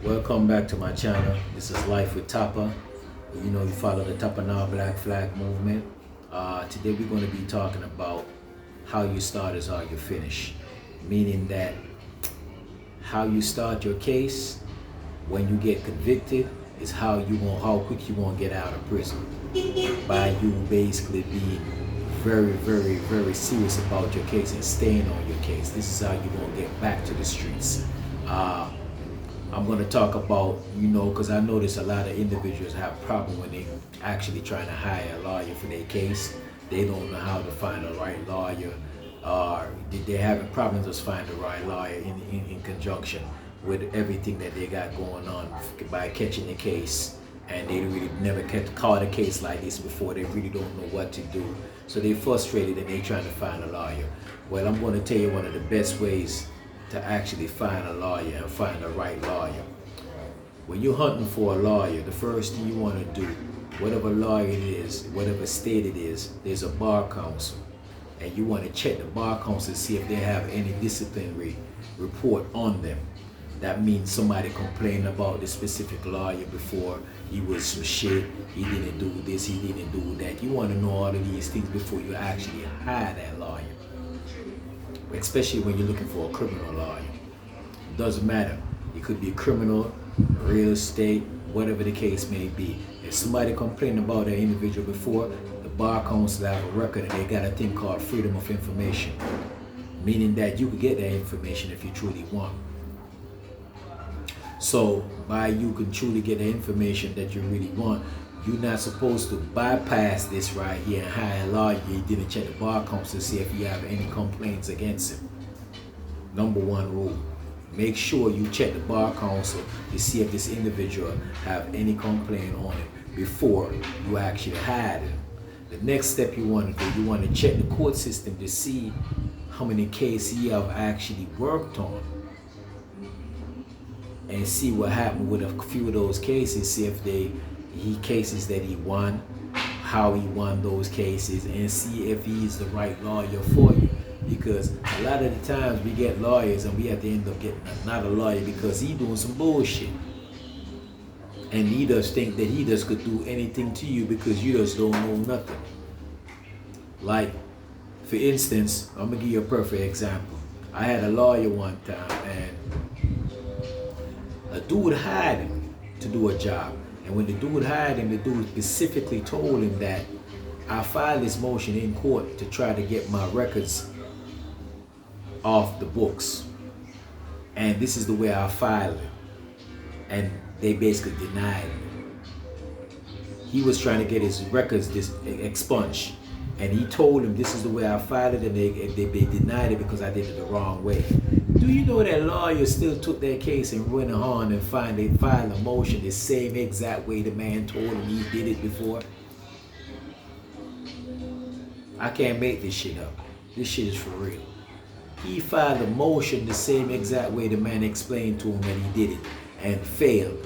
Welcome back to my channel. This is Life with Tapa. You know, you follow the Tapa Now Black Flag movement. Today we're going to be talking about how you start is how you finish. Meaning that how you start your case when you get convicted is how quick you want to get out of prison. By you basically being very serious about your case and staying on your case. This is how you're going to get back to the streets. I'm going to talk about, because I notice a lot of individuals have a problem when they actually trying to hire a lawyer for their case. They don't know how to find the right lawyer, or they're having problems just finding the right lawyer in conjunction with everything that they got going on by catching the case. And they really never caught a case like this before. They really don't know what to do. So they're frustrated and they're trying to find a lawyer. Well, I'm going to tell you one of the best ways to actually find a lawyer and find the right lawyer. When you're hunting for a lawyer, the first thing you want to do, whatever lawyer it is, whatever state it is, there's a bar council. And you want to check the bar council to see if they have any disciplinary report on them. That means somebody complained about the specific lawyer before. He was some shit, he didn't do this, he didn't do that. You want to know all of these things before you actually hire that lawyer. Especially when you're looking for a criminal lawyer. It doesn't matter. It could be criminal, real estate, whatever the case may be. If somebody complained about an individual before, the bar council have a record and they got a thing called freedom of information. Meaning that you could get that information if you truly want. So by you can truly get the information that you really want, you're not supposed to bypass this right here and hire a lawyer. You didn't check the bar council to see if you have any complaints against him. Number one rule, make sure you check the bar council to see if this individual have any complaint on it before you actually hire him. The next step you want to do, you want to check the court system to see how many cases he have actually worked on. And see what happened with a few of those cases, see if cases that he won, how he won those cases, and see if he's the right lawyer for you. Because a lot of the times we get lawyers and we have to end up getting not a lawyer because he doing some bullshit. And he just think that he just could do anything to you because you just don't know nothing. Like, for instance, I'm gonna give you a perfect example. I had a lawyer one time and a dude hired him to do a job. And when the dude hired him, the dude specifically told him that I filed this motion in court to try to get my records off the books. And this is the way I filed it. And they basically denied him. He was trying to get his records expunged. And he told him this is the way I filed it, and they denied it because I did it the wrong way. Do you know that lawyers still took their case and went on and filed a motion the same exact way the man told him he did it before? I can't make this shit up. This shit is for real. He filed a motion the same exact way the man explained to him that he did it and failed.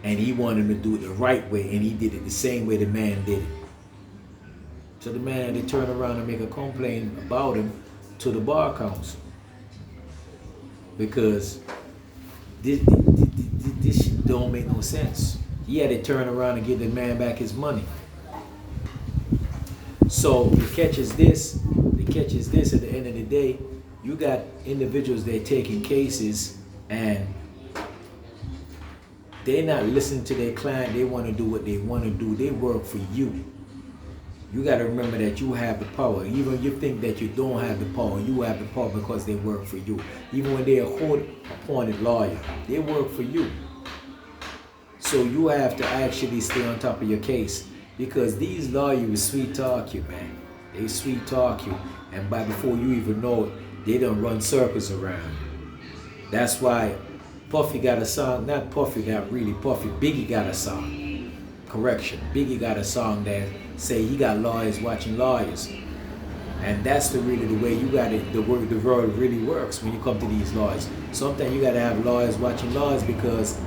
And he wanted him to do it the right way, and he did it the same way the man did it. So the man had to turn around and make a complaint about him to the bar council. Because this shit don't make no sense. He had to turn around and give the man back his money. So the catch is this at the end of the day, you got individuals that are taking cases and they're not listening to their client. They want to do what they want to do. They work for you. You got to remember that you have the power. Even if you think that you don't have the power, you have the power because they work for you. Even when they're a court-appointed lawyer, they work for you. So you have to actually stay on top of your case because these lawyers sweet talk you, man. They sweet talk you, and before you even know it, they don't run circles around you. That's why Puffy got a song. Not Puffy got really Puffy. Biggie got a song. Correction, Biggie got a song that say he got lawyers watching lawyers. And that's really the way you got it, the world really works when you come to these lawyers. Sometimes you got to have lawyers watching lawyers because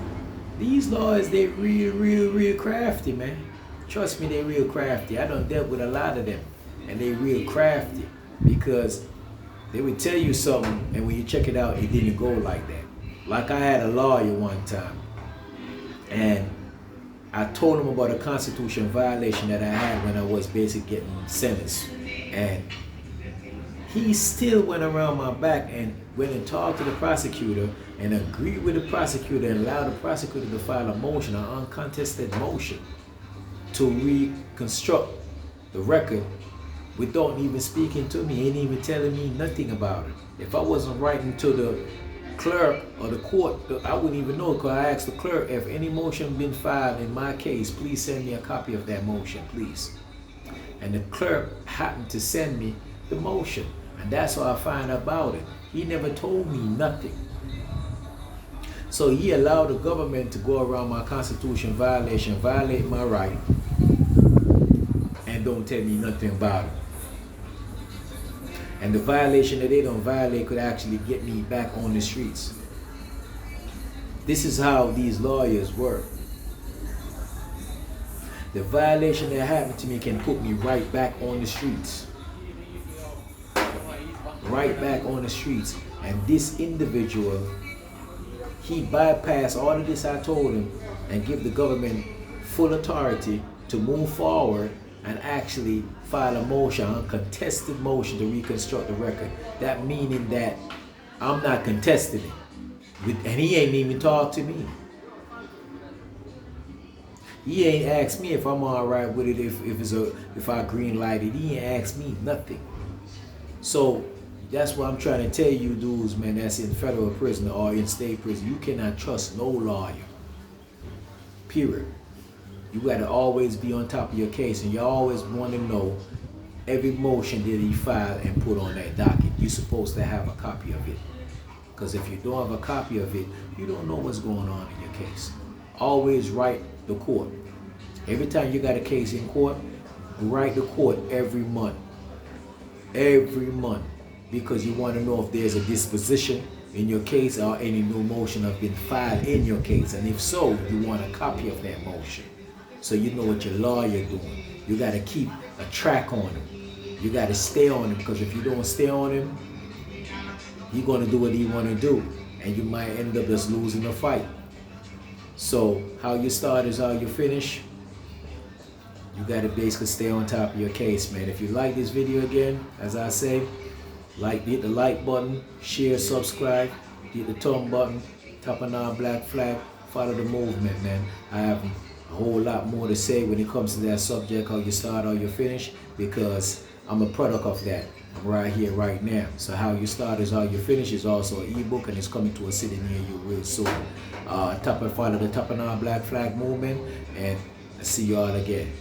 these lawyers, they real crafty, man. Trust me, they real crafty. I done dealt with a lot of them and they real crafty because they would tell you something and when you check it out, it didn't go like that. Like I had a lawyer one time And I told him about a constitutional violation that I had when I was basically getting sentenced. And he still went around my back and went and talked to the prosecutor and agreed with the prosecutor and allowed the prosecutor to file a motion, an uncontested motion, to reconstruct the record without even speaking to me, ain't even telling me nothing about it. If I wasn't writing to the clerk or the court, I wouldn't even know, because I asked the clerk, if any motion been filed in my case, please send me a copy of that motion, please. And the clerk happened to send me the motion, and that's how I find out about it. He never told me nothing. So he allowed the government to go around my constitution violation, violate my right, and don't tell me nothing about it. And the violation that they don't violate could actually get me back on the streets. This is how these lawyers work. The violation that happened to me can put me right back on the streets. Right back on the streets. And this individual, he bypassed all of this I told him and give the government full authority to move forward and actually file a motion, a contested motion to reconstruct the record. That meaning that I'm not contesting it. And he ain't even talked to me. He ain't asked me if I'm all right with it, if I green lighted. He ain't asked me nothing. So that's what I'm trying to tell you dudes, man, that's in federal prison or in state prison. You cannot trust no lawyer. Period. You gotta always be on top of your case, and you always want to know every motion that he filed and put on that docket. You're supposed to have a copy of it. Because if you don't have a copy of it, you don't know what's going on in your case. Always write the court. Every time you got a case in court, write the court every month. Every month. Because you want to know if there's a disposition in your case or any new motion have been filed in your case. And if so, you want a copy of that motion. So you know what your lawyer doing. You got to keep a track on him. You got to stay on him, because if you don't stay on him, he's going to do what he want to do. And you might end up just losing the fight. So how you start is how you finish. You got to basically stay on top of your case, man. If you like this video again, as I say, hit the like button, share, subscribe, hit the thumb button, Tapana Black Flag, follow the movement, man. I have a whole lot more to say when it comes to that subject, how you start, how you finish, because I'm a product of that. I'm right here, right now. So how you start is how you finish is also an ebook, and it's coming to a city near you real soon. Follow the Tapana Black Flag movement, and I see you all again.